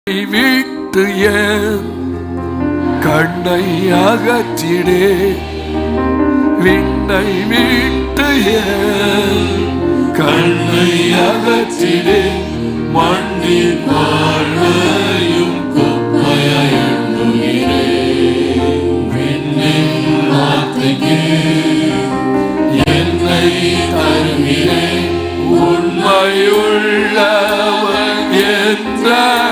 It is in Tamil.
விட்டு என் கண்ணை அகற்றிடே, விண்ணை விட்டு என் கண்ணை அகற்றிடே, மண்ணின் வாழ்வையும் குப்பையாய் எண்ணுகிறேன். விண்ணின் வார்த்தைக்கு என்னை தருகிறேன், உண்மையுள்ளவன் என்றழைப்பேன்.